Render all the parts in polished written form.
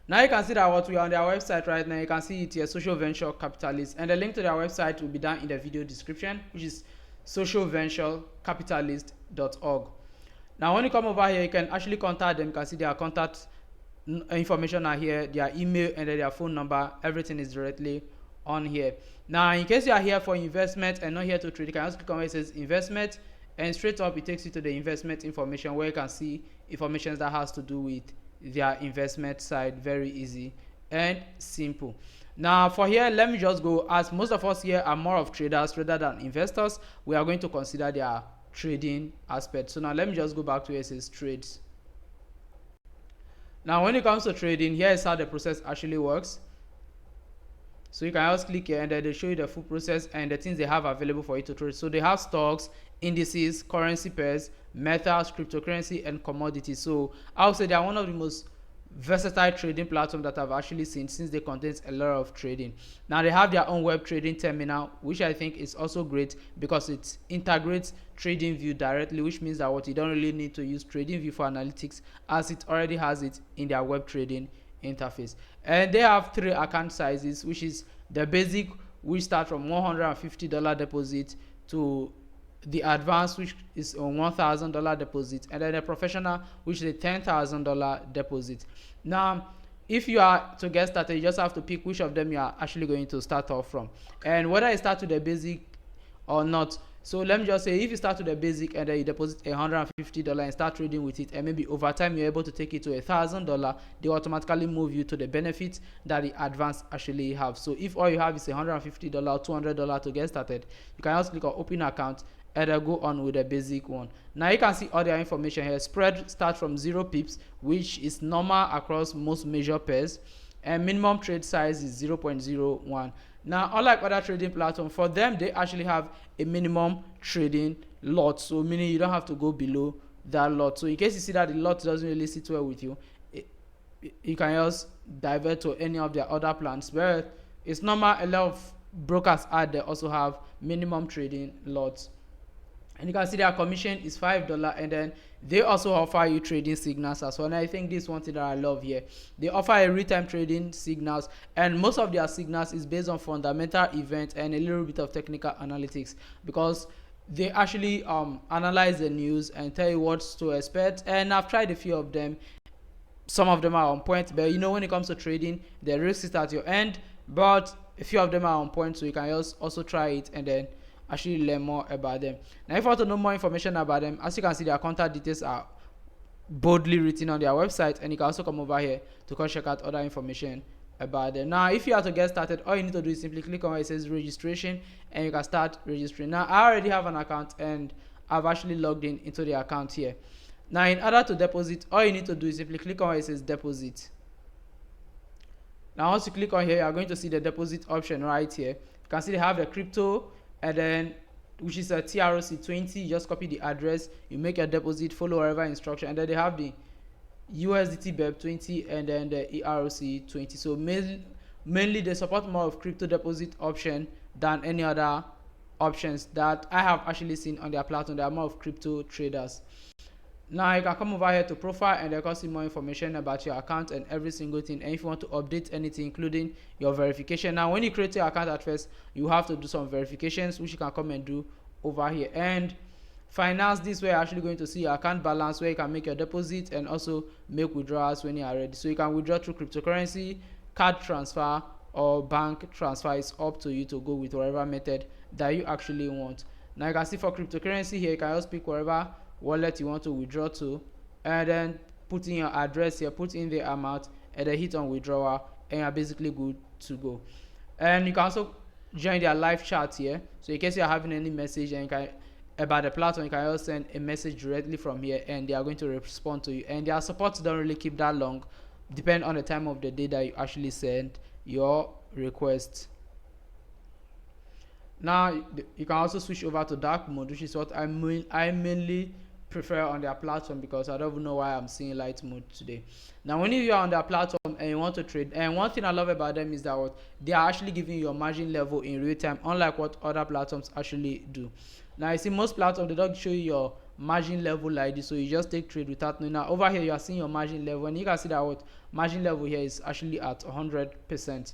Now you can see that what we are on their website right now. You can see it here, Social Venture Capitalist, and the link to their website will be down in the video description, which is socialventurecapitalist.org. Now when you come over here, you can actually contact them. You can see their contact information are here, their email and their phone number. Everything is directly on here. Now in case you are here for investment and not here to trade, you can just click on where it says investment, and straight up it takes you to the investment information, where you can see information that has to do with their investment side. Very easy and simple. Now for here, let me just go, as most of us here are more of traders rather than investors, we are going to consider their trading aspect. So now let me just go back to where it says trades. Now when it comes to trading, here is how the process actually works. So you can just click here and then they show you the full process and the things they have available for you to trade. So they have stocks, indices, currency pairs, metals, cryptocurrency, and commodities. So I would say they are one of the most versatile trading platform that I've actually seen, since they contains a lot of trading. Now they have their own web trading terminal, which I think is also great because it integrates trading view directly, which means that what you don't really need to use trading view for analytics, as it already has it in their web trading interface. And they have 3 account sizes, which is the basic, which start from $150 deposit, to the advanced, which is a $1,000 deposit, and then the professional, which is a $10,000 deposit. Now if you are to get started, you just have to pick which of them you are actually going to start off from, and whether you start with the basic or not. So let me just say, if you start with the basic and then you deposit $150 and start trading with it, and maybe over time you're able to take it to $1,000, they automatically move you to the benefits that the advanced actually have. So if all you have is $150 or $200 to get started, you can just click on open account and then go on with the basic one. Now you can see all their information here. Spread starts from 0 pips, which is normal across most major pairs, and minimum trade size is 0.01. Now unlike other trading platforms, for them they actually have a minimum trading lot, so meaning you don't have to go below that lot. So in case you see that the lot doesn't really sit well with you, you can just divert to any of their other plans, where it's normal. A lot of brokers out there also have minimum trading lots. And you can see their commission is $5, and then they also offer you trading signals as well. And I think this is one thing that I love here. They offer a real-time trading signals, and most of their signals is based on fundamental events and a little bit of technical analytics, because they actually analyze the news and tell you what to expect. And I've tried a few of them. Some of them are on point, but when it comes to trading, the risk is at your end, but a few of them are on point, so you can also try it and then actually learn more about them. Now if you want to know more information about them, as you can see, their contact details are boldly written on their website, and you can also come over here to come check out other information about them. Now if you have to get started, all you need to do is simply click on where it says registration, and you can start registering. Now I already have an account and I've actually logged in into the account here. Now in order to deposit, all you need to do is simply click on where it says deposit. Now once you click on here, you are going to see the deposit option right here. You can see they have the crypto, and then which is a TRC20. You just copy the address, you make your deposit, follow whatever instruction, and then they have the USDT BEP20 and then the ERC20. So mainly they support more of crypto deposit option than any other options that I have actually seen on their platform. They are more of crypto traders. Now you can come over here to profile, and they can see more information about your account and every single thing, and if you want to update anything including your verification. Now when you create your account at first, you have to do some verifications, which you can come and do over here. And finance, this way you're actually going to see your account balance, where you can make your deposit and also make withdrawals when you are ready. So you can withdraw through cryptocurrency, card transfer, or bank transfer. It's up to you to go with whatever method that you actually want. Now you can see for cryptocurrency here, you can just pick whatever wallet you want to withdraw to, and then put in your address here, put in the amount, and then hit on withdrawal, and you're basically good to go. And you can also join their live chat here, so in case you're having any message and you can about the platform, you can also send a message directly from here, and they are going to respond to you. And their support don't really keep that long, depend on the time of the day that you actually send your request. Now you can also switch over to dark mode, which is what I mainly prefer on their platform, because I don't even know why I'm seeing light mode today. Now when you are on their platform and you want to trade, and one thing I love about them is that what they are actually giving you your margin level in real time, unlike what other platforms actually do. Now you see most platforms, they don't show you your margin level like this, so you just take trade without knowing. Now over here you are seeing your margin level, and you can see that what margin level here is actually at 100%.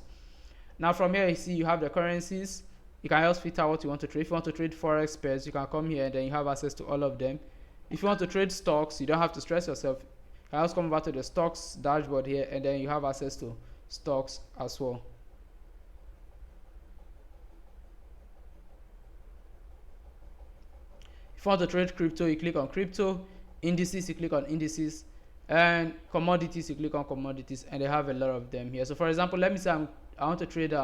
Now from here you see you have the currencies. You can just filter what you want to trade. If you want to trade forex pairs, you can come here and then you have access to all of them. If you want to trade stocks, you don't have to stress yourself. You can just come over to the stocks dashboard here, and then you have access to stocks as well. If you want to trade crypto, you click on crypto. Indices, you click on indices. And commodities, you click on commodities, and they have a lot of them here. So for example, let me say I want to trade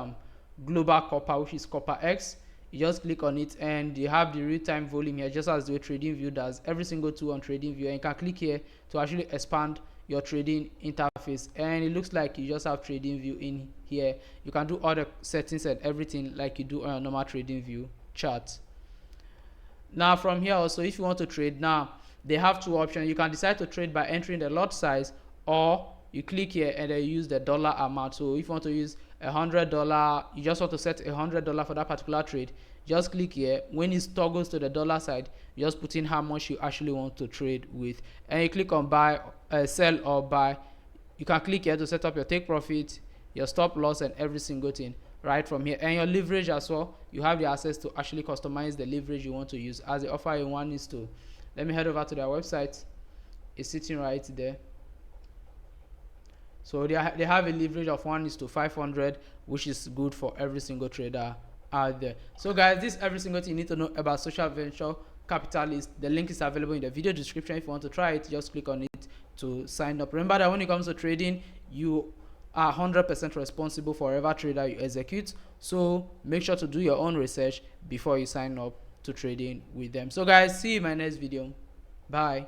global copper, which is copper X. You just click on it and you have the real-time volume here, just as the way TradingView does. Every single tool on TradingView, and you can click here to actually expand your trading interface, and it looks like you just have TradingView in here. You can do all the settings and everything like you do on a normal TradingView chart. Now from here also, if you want to trade, now they have two options. You can decide to trade by entering the lot size, or you click here and then you use the dollar amount. So if you want to use $100, you just want to set $100 for that particular trade, just click here. When it toggles to the dollar side, you just put in how much you actually want to trade with, and you click on buy, sell or buy. You can click here to set up your take profit, your stop loss, and every single thing right from here. And your leverage as well, you have the access to actually customize the leverage you want to use, as they offer you 1:. Let me head over to their website. It's sitting right there. So they have a leverage of 1:500, which is good for every single trader out there. So guys, this is every single thing you need to know about social venture capitalist. The link is available in the video description. If you want to try it, just click on it to sign up. Remember that when it comes to trading, you are 100% responsible for whatever trader you execute. So make sure to do your own research before you sign up to trading with them. So guys, see you in my next video. Bye.